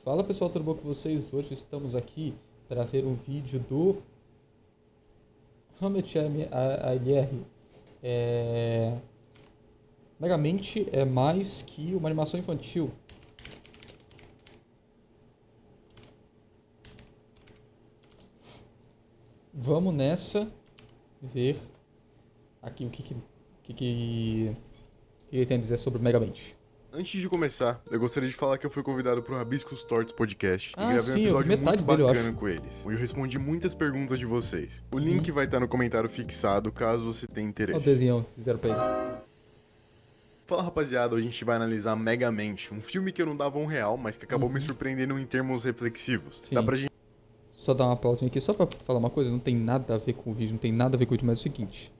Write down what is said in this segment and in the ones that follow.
Fala pessoal, tudo bom com vocês? Hoje estamos aqui para ver um vídeo do Hamlet ALR. Megamente é mais que uma animação infantil. Vamos nessa ver aqui o que ele tem a dizer sobre Megamente. Antes de começar, eu gostaria de falar que eu fui convidado pro Hibiscus Torts Podcast e gravei sim, um eu vi episódio metade muito dele, eu bacana acho. com eles, onde eu respondi muitas perguntas de vocês. O link vai estar no comentário fixado, caso você tenha Olha o interesse. desenho que fizeram pra ele. Fala rapaziada, hoje a gente vai analisar Megamente, um filme que eu não dava R$1, mas que acabou me surpreendendo em termos reflexivos. Sim. Dá pra gente... Só dar uma pausinha aqui, só pra falar uma coisa, não tem nada a ver com o vídeo, não tem nada a ver com o vídeo, mas é o seguinte.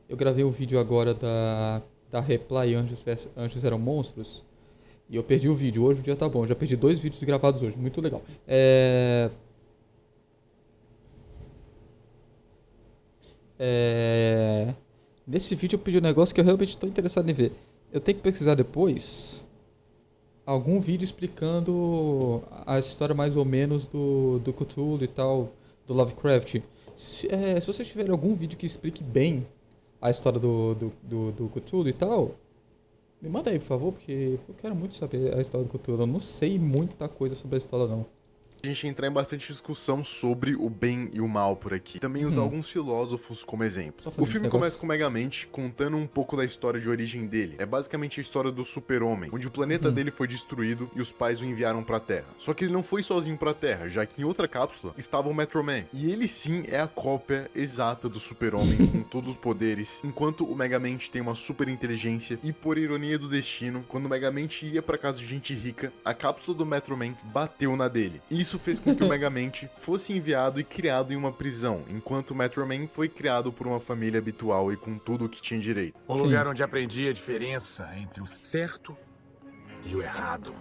Eu gravei um vídeo agora da Reply Anjos Eram Monstros, e eu perdi o vídeo. Hoje o dia tá bom, eu já perdi 2 vídeos gravados hoje, muito legal. Nesse vídeo eu pedi um negócio que eu realmente estou interessado em ver. Eu tenho que pesquisar depois algum vídeo explicando a história mais ou menos do Cthulhu e tal, do Lovecraft. Se vocês tiverem algum vídeo que explique bem a história do Cthulhu e tal, me manda aí, por favor, porque eu quero muito saber a história do Cthulhu. Eu não sei muita coisa sobre a história, não. A gente entrar em bastante discussão sobre o bem e o mal por aqui. Também usar alguns filósofos como exemplo. O filme começa com Megamente contando um pouco da história de origem dele. É basicamente a história do super-homem, onde o planeta dele foi destruído e os pais o enviaram pra Terra. Só que ele não foi sozinho pra Terra, já que em outra cápsula estava o Metro Man. E ele sim é a cópia exata do super-homem com todos os poderes, enquanto o Megamente tem uma super inteligência e, por ironia do destino, quando o Megamente ia pra casa de gente rica, a cápsula do Metro Man bateu na dele. Isso fez com que o Megamente fosse enviado e criado em uma prisão, enquanto o Metro Man foi criado por uma família habitual e com tudo o que tinha direito. Um lugar onde aprendi a diferença entre o certo e o errado.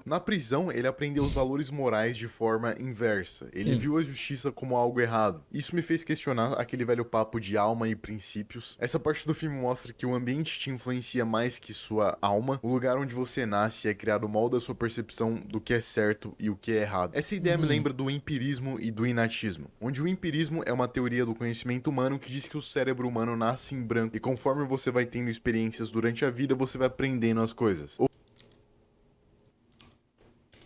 Na prisão, ele aprendeu os valores morais de forma inversa. Ele viu a justiça como algo errado. Isso me fez questionar aquele velho papo de alma e princípios. Essa parte do filme mostra que o ambiente te influencia mais que sua alma. O lugar onde você nasce é criado molda a sua percepção do que é certo e o que é errado. Essa ideia me lembra do empirismo e do inatismo, onde o empirismo é uma teoria do conhecimento humano que diz que o cérebro humano nasce em branco e conforme você vai tendo experiências durante a vida, você vai aprendendo as coisas.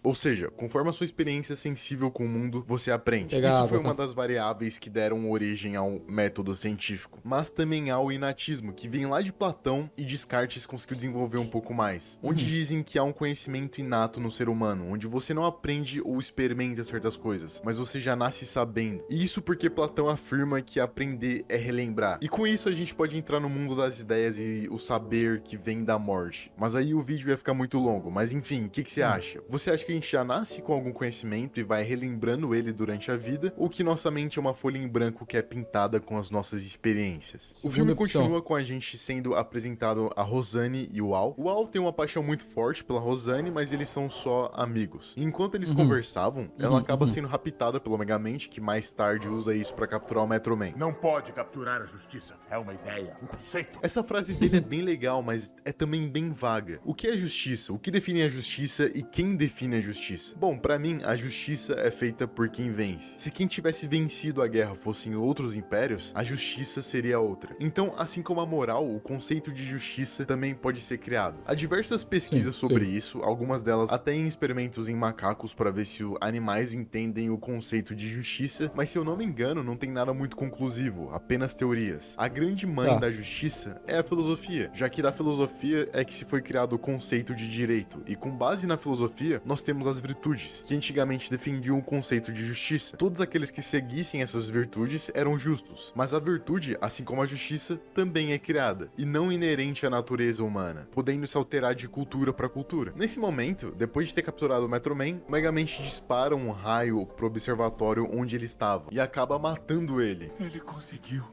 Ou seja, conforme a sua experiência sensível com o mundo, você aprende. Isso foi uma das variáveis que deram origem ao método científico. Mas também há o inatismo, que vem lá de Platão e Descartes conseguiu desenvolver um pouco mais. Onde dizem que há um conhecimento inato no ser humano, onde você não aprende ou experimenta certas coisas, mas você já nasce sabendo. E isso porque Platão afirma que aprender é relembrar. E com isso a gente pode entrar no mundo das ideias e o saber que vem da morte. Mas aí o vídeo ia ficar muito longo. Mas enfim, o que você acha? Você acha que a gente já nasce com algum conhecimento e vai relembrando ele durante a vida, ou que nossa mente é uma folha em branco que é pintada com as nossas experiências? O filme continua com a gente sendo apresentado a Rosane e o Al. O Al tem uma paixão muito forte pela Rosane, mas eles são só amigos. E enquanto eles conversavam, ela acaba sendo raptada pelo Megamente, que mais tarde usa isso pra capturar o Metro Man. Não pode capturar a justiça. É uma ideia, um conceito. Essa frase dele é bem legal, mas é também bem vaga. O que é justiça? O que define a justiça e quem define a justiça? Bom, pra mim, a justiça é feita por quem vence. Se quem tivesse vencido a guerra fossem outros impérios, a justiça seria outra. Então, assim como a moral, o conceito de justiça também pode ser criado. Há diversas pesquisas sobre isso, algumas delas até em experimentos em macacos para ver se os animais entendem o conceito de justiça, mas se eu não me engano, não tem nada muito conclusivo, apenas teorias. A grande mãe da justiça é a filosofia, já que da filosofia é que se foi criado o conceito de direito, e com base na filosofia, nós temos as virtudes, que antigamente defendiam o conceito de justiça. Todos aqueles que seguissem essas virtudes eram justos, mas a virtude, assim como a justiça, também é criada, e não inerente à natureza humana, podendo se alterar de cultura para cultura. Nesse momento, depois de ter capturado o Metro Man, o Megamente dispara um raio pro observatório onde ele estava, e acaba matando ele. Ele conseguiu.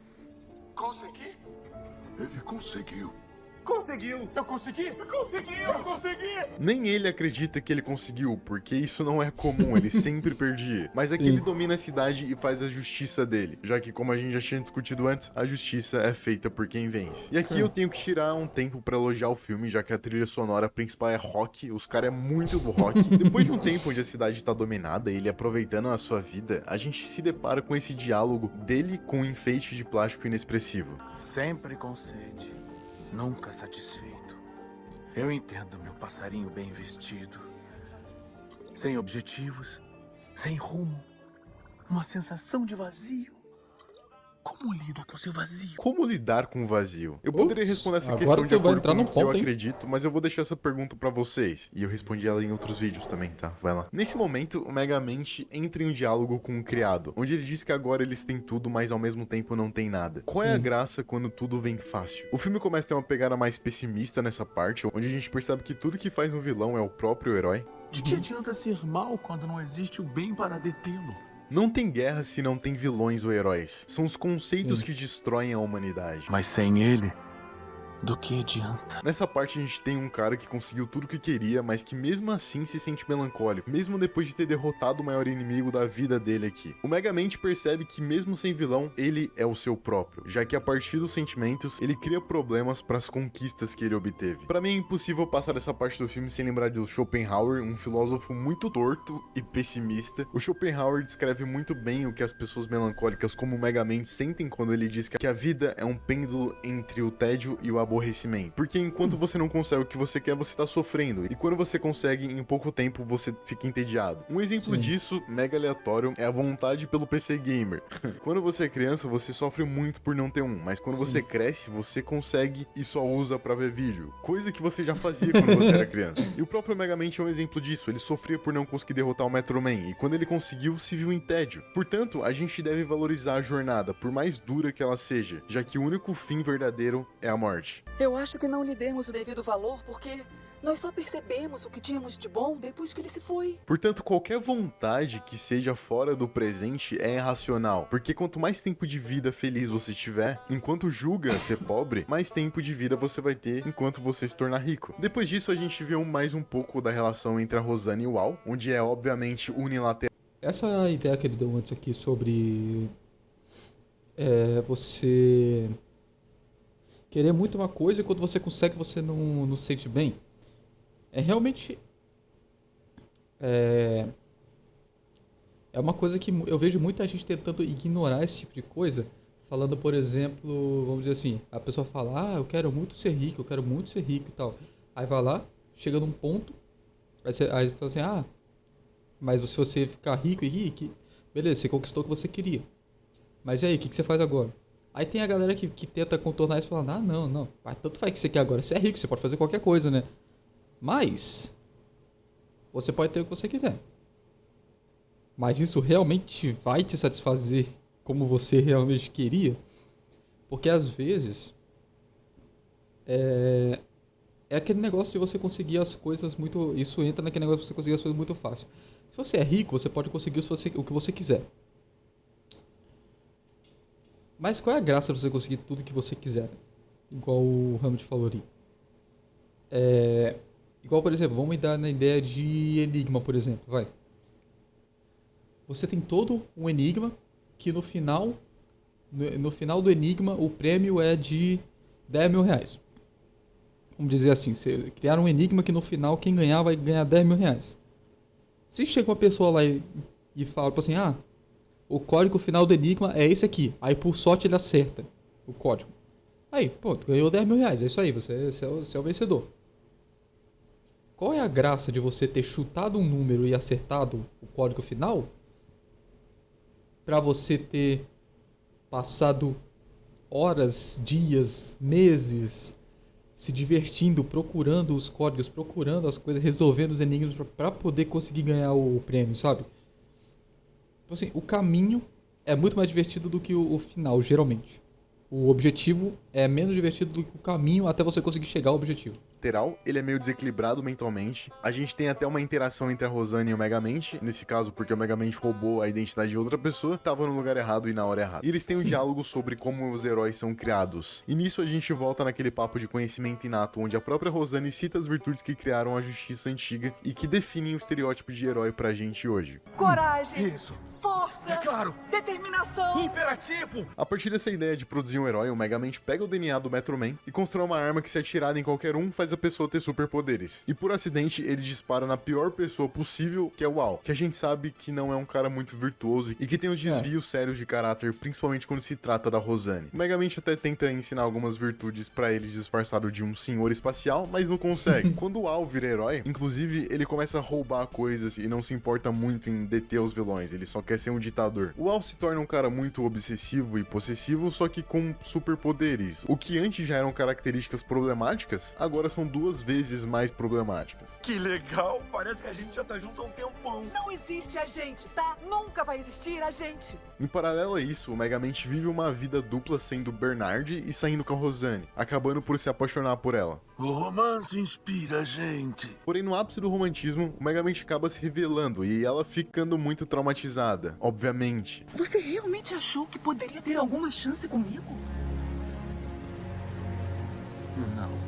Consegui? Ele conseguiu. Conseguiu! Eu consegui! Eu consegui! Eu consegui! Nem ele acredita que ele conseguiu, porque isso não é comum, ele sempre perdia. Mas é que ele domina a cidade e faz a justiça dele, já que, como a gente já tinha discutido antes, a justiça é feita por quem vence. E aqui eu tenho que tirar um tempo pra elogiar o filme, já que a trilha sonora principal é rock, os caras é muito do rock. Depois de um tempo onde a cidade tá dominada e ele aproveitando a sua vida, a gente se depara com esse diálogo dele com um enfeite de plástico inexpressivo. Sempre com sede, nunca satisfeito. Eu entendo meu passarinho bem vestido. Sem objetivos, sem rumo. Uma sensação de vazio. Como lida com seu vazio? Como lidar com o vazio? Eu poderia responder essa agora questão de tu vai acordo entrar com no o que eu ponto, hein? acredito, mas eu vou deixar essa pergunta pra vocês. E eu respondi ela em outros vídeos também, tá? Vai lá. Nesse momento, o Megamente entra em um diálogo com o criado, onde ele diz que agora eles têm tudo, mas ao mesmo tempo não tem nada. Qual é a graça quando tudo vem fácil? O filme começa a ter uma pegada mais pessimista nessa parte, onde a gente percebe que tudo que faz um vilão é o próprio herói. De que adianta ser mal quando não existe o bem para detê-lo? Não tem guerra se não tem vilões ou heróis. São os conceitos que destroem a humanidade. Mas sem ele, do que adianta? Nessa parte a gente tem um cara que conseguiu tudo o que queria, mas que mesmo assim se sente melancólico, mesmo depois de ter derrotado o maior inimigo da vida dele aqui. O Megamente percebe que mesmo sem vilão, ele é o seu próprio, já que a partir dos sentimentos, ele cria problemas para as conquistas que ele obteve. Para mim é impossível passar essa parte do filme sem lembrar de Schopenhauer, um filósofo muito torto e pessimista. O Schopenhauer descreve muito bem o que as pessoas melancólicas como o Megamente sentem quando ele diz que a vida é um pêndulo entre o tédio e o aborrecimento. Porque enquanto você não consegue o que você quer, você tá sofrendo. E quando você consegue, em pouco tempo, você fica entediado. Um exemplo disso, mega aleatório, é a vontade pelo PC Gamer. Quando você é criança, você sofre muito por não ter um. Mas quando você cresce, você consegue e só usa pra ver vídeo. Coisa que você já fazia quando você era criança. E o próprio Megamente é um exemplo disso. Ele sofria por não conseguir derrotar o Metro Man. E quando ele conseguiu, se viu em tédio. Portanto, a gente deve valorizar a jornada, por mais dura que ela seja. Já que o único fim verdadeiro é a morte. Eu acho que não lhe demos o devido valor porque nós só percebemos o que tínhamos de bom depois que ele se foi. Portanto, qualquer vontade que seja fora do presente é irracional, porque quanto mais tempo de vida feliz você tiver, enquanto julga ser pobre, mais tempo de vida você vai ter enquanto você se tornar rico. Depois disso, a gente vê mais um pouco da relação entre a Rosanna e o Al, onde é obviamente unilateral. Essa ideia que ele deu antes aqui sobre você querer muito uma coisa e quando você consegue você não se sente bem. É realmente é uma coisa que eu vejo muita gente tentando ignorar esse tipo de coisa, falando, por exemplo, vamos dizer assim, a pessoa fala, eu quero muito ser rico, e tal. Aí vai lá, chega num ponto, aí fala assim, mas se você ficar rico, beleza, você conquistou o que você queria. Mas e aí, o que você faz agora? Aí tem a galera que tenta contornar isso falando, não, tanto faz que você quer agora, você é rico, você pode fazer qualquer coisa, né? Mas você pode ter o que você quiser. Mas isso realmente vai te satisfazer como você realmente queria? Porque às vezes é aquele negócio de você conseguir as coisas muito... Isso entra naquele negócio de você conseguir as coisas muito fácil. Se você é rico, você pode conseguir o que você quiser. Mas qual é a graça de você conseguir tudo que você quiser? Igual o Hamid falou ali. Igual, por exemplo, vamos dar na ideia de enigma, por exemplo. Vai. Você tem todo um enigma que no final do enigma o prêmio é de 10 mil reais. Vamos dizer assim, você criar um enigma que no final quem ganhar vai ganhar 10 mil reais. Se chega uma pessoa lá e fala assim, o código final do enigma é esse aqui. Aí por sorte ele acerta o código. Aí, tu ganhou 10 mil reais. É isso aí, você é o vencedor. Qual é a graça de você ter chutado um número e acertado o código final? Para você ter passado horas, dias, meses se divertindo, procurando os códigos, procurando as coisas, resolvendo os enigmas para poder conseguir ganhar o prêmio, sabe? Então, assim, o caminho é muito mais divertido do que o final, geralmente. o objetivo é menos divertido do que o caminho até você conseguir chegar ao objetivo. Ele é meio desequilibrado mentalmente. A gente tem até uma interação entre a Rosane e o Megamente, nesse caso porque o Megamente roubou a identidade de outra pessoa, tava no lugar errado e na hora errada. E eles têm um diálogo sobre como os heróis são criados. E nisso a gente volta naquele papo de conhecimento inato, onde a própria Rosane cita as virtudes que criaram a justiça antiga e que definem o estereótipo de herói pra gente hoje. Coragem, Isso. força, É claro. determinação. Imperativo. A partir dessa ideia de produzir um herói, o Megamente pega o DNA do Metro Man e constrói uma arma que, se atirada em qualquer um, faz a pessoa ter superpoderes. E por acidente, ele dispara na pior pessoa possível, que é o Al, que a gente sabe que não é um cara muito virtuoso e que tem os desvios sérios de caráter, principalmente quando se trata da Rosane. O Megamente até tenta ensinar algumas virtudes pra ele disfarçado de um senhor espacial, mas não consegue. Quando o Al vira herói, inclusive, ele começa a roubar coisas e não se importa muito em deter os vilões, ele só quer ser um ditador. O Al se torna um cara muito obsessivo e possessivo, só que com superpoderes. O que antes já eram características problemáticas, agora são 2 vezes mais problemáticas. Que legal. Parece que a gente já tá junto há um tempão. Não existe a gente, tá? Nunca vai existir a gente. Em paralelo a isso, o Megamente vive uma vida dupla sendo Bernard e saindo com a Rosane, acabando por se apaixonar por ela. O romance inspira a gente. Porém, no ápice do romantismo, o Megamente acaba se revelando e ela ficando muito traumatizada, obviamente. Você realmente achou que poderia ter alguma chance comigo? Não.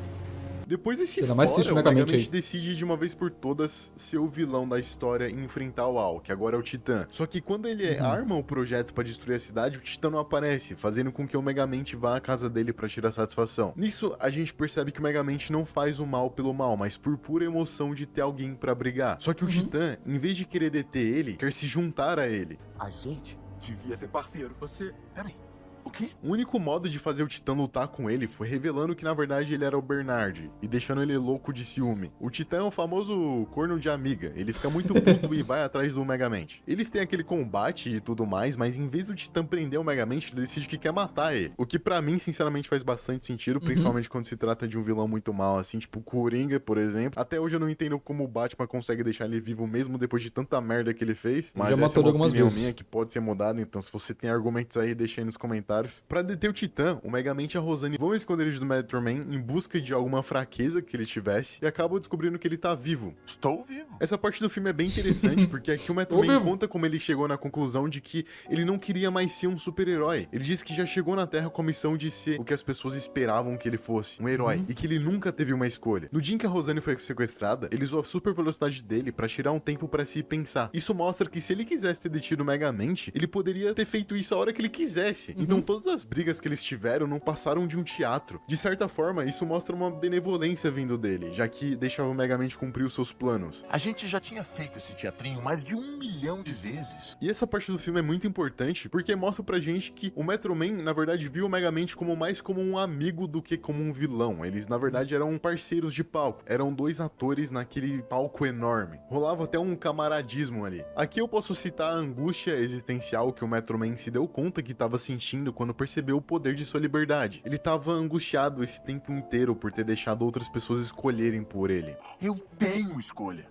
Depois desse Ainda mais triste fora, o o Megamente Megamente aí. decide de uma vez por todas ser o vilão da história e enfrentar o Al, que agora é o Titã. Só que quando ele arma o projeto pra destruir a cidade, o Titã não aparece, fazendo com que o Megamente vá à casa dele pra tirar satisfação. Nisso, a gente percebe que o Megamente não faz o mal pelo mal, mas por pura emoção de ter alguém pra brigar. Só que o Titã, em vez de querer deter ele, quer se juntar a ele. A gente devia ser parceiro. Você... Peraí. O quê? O único modo de fazer o Titã lutar com ele foi revelando que na verdade ele era o Bernard e deixando ele louco de ciúme. O Titã é o famoso corno de amiga, ele fica muito puto e vai atrás do Megamente. Eles têm aquele combate e tudo mais, mas em vez do Titã prender o Megamente, ele decide que quer matar ele. O que pra mim, sinceramente, faz bastante sentido, principalmente quando se trata de um vilão muito mal, assim, tipo o Coringa, por exemplo. Até hoje eu não entendo como o Batman consegue deixar ele vivo mesmo depois de tanta merda que ele fez, mas Já essa matou é uma algumas opinião vezes. minha que pode ser mudada, então se você tem argumentos aí, deixa aí nos comentários. Pra deter o Titã, o Megamente e a Rosane vão ao esconderijo do Metro Man em busca de alguma fraqueza que ele tivesse e acabam descobrindo que ele tá vivo. Estou vivo. Essa parte do filme é bem interessante porque aqui o Metro Man conta como ele chegou na conclusão de que ele não queria mais ser um super-herói. Ele disse que já chegou na Terra com a missão de ser o que as pessoas esperavam que ele fosse, um herói, e que ele nunca teve uma escolha. No dia em que a Rosane foi sequestrada, ele usou a super velocidade dele pra tirar um tempo pra se pensar. Isso mostra que se ele quisesse ter detido o Megamente, ele poderia ter feito isso a hora que ele quisesse. Então todas as brigas que eles tiveram não passaram de um teatro. De certa forma, isso mostra uma benevolência vindo dele, já que deixava o Megamente cumprir os seus planos. A gente já tinha feito esse teatrinho mais de 1 milhão de vezes. E essa parte do filme é muito importante porque mostra pra gente que o Metro Man, na verdade, viu o Megamente como mais como um amigo do que como um vilão. Eles, na verdade, eram parceiros de palco. Eram 2 atores naquele palco enorme. Rolava até um camaradismo ali. Aqui eu posso citar a angústia existencial que o Metro Man se deu conta que estava sentindo quando percebeu o poder de sua liberdade. Ele estava angustiado esse tempo inteiro por ter deixado outras pessoas escolherem por ele. Eu tenho escolha.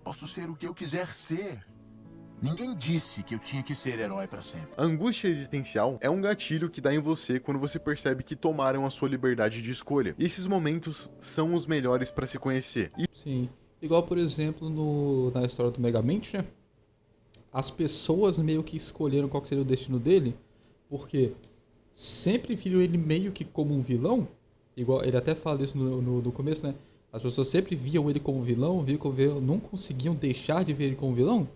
Posso ser o que eu quiser ser. Ninguém disse que eu tinha que ser herói pra sempre. A angústia existencial é um gatilho que dá em você quando você percebe que tomaram a sua liberdade de escolha. E esses momentos são os melhores pra se conhecer. E Sim. Igual, por exemplo, na história do Megamente, né? As pessoas meio que escolheram qual que seria o destino dele, porque sempre viram ele meio que como um vilão. Igual ele até fala isso no começo, né? As pessoas sempre viam ele como vilão, não conseguiam deixar de ver ele como vilão.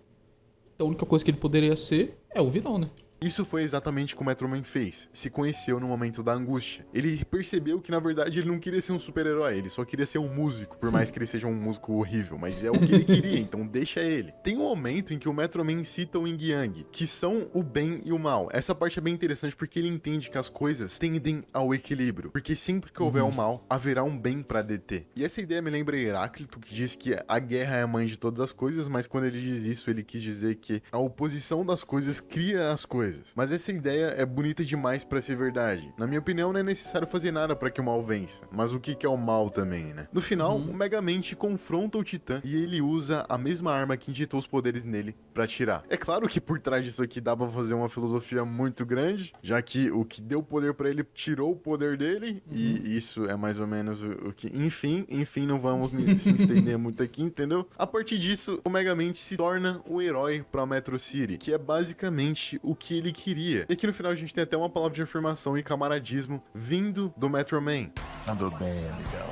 Então a única coisa que ele poderia ser é o vilão, né? isso foi exatamente o que o Metro Man fez. Se conheceu no momento da angústia. Ele percebeu que, na verdade, ele não queria ser um super-herói. Ele só queria ser um músico. Por mais que ele seja um músico horrível. Mas é o que ele queria, então deixa ele. Tem um momento em que o Metro Man cita o Yin Yang, que são o bem e o mal. Essa parte é bem interessante porque ele entende que as coisas tendem ao equilíbrio. Porque sempre que houver o mal, haverá um bem pra deter. E essa ideia me lembra Heráclito, que diz que a guerra é a mãe de todas as coisas, mas quando ele diz isso, ele quis dizer que a oposição das coisas cria as coisas. coisas. Mas essa ideia é bonita demais pra ser verdade. Na minha opinião, não é necessário fazer nada pra que o mal vença. Mas o que é o mal também, né? No final, o Megamente confronta o Titã e ele usa a mesma arma que injetou os poderes nele pra atirar. É claro que por trás disso aqui dá pra fazer uma filosofia muito grande, já que o que deu poder pra ele tirou o poder dele, e isso é mais ou menos o que... Enfim, não vamos se estender muito aqui, entendeu? A partir disso, o Megamente se torna o herói pra Metro City, que é basicamente o que ele queria. E aqui no final a gente tem até uma palavra de afirmação e camaradismo vindo do Metro Man. Andou bem, amigão.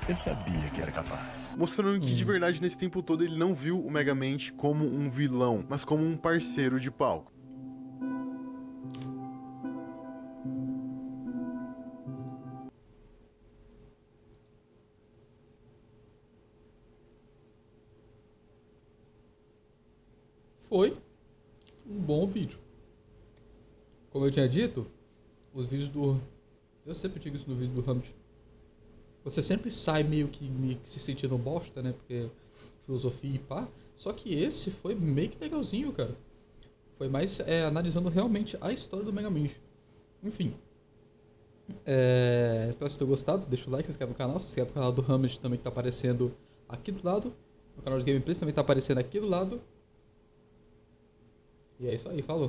Eu sabia que era capaz. Mostrando que de verdade nesse tempo todo ele não viu o Megamente como um vilão, mas como um parceiro de palco. Foi um bom vídeo. Como eu tinha dito, os vídeos do... Eu sempre digo isso no vídeo do Hamid. Você sempre sai meio que se sentindo bosta, né? Porque filosofia e pá. Só que esse foi meio que legalzinho, cara. Foi mais analisando realmente a história do Megamente. Enfim. Espero que vocês tenham gostado. Deixa o like, se inscreve no canal. Se inscreve no canal do Hamid também, que tá aparecendo aqui do lado. O canal de Gameplays também tá aparecendo aqui do lado. E é isso aí, falou.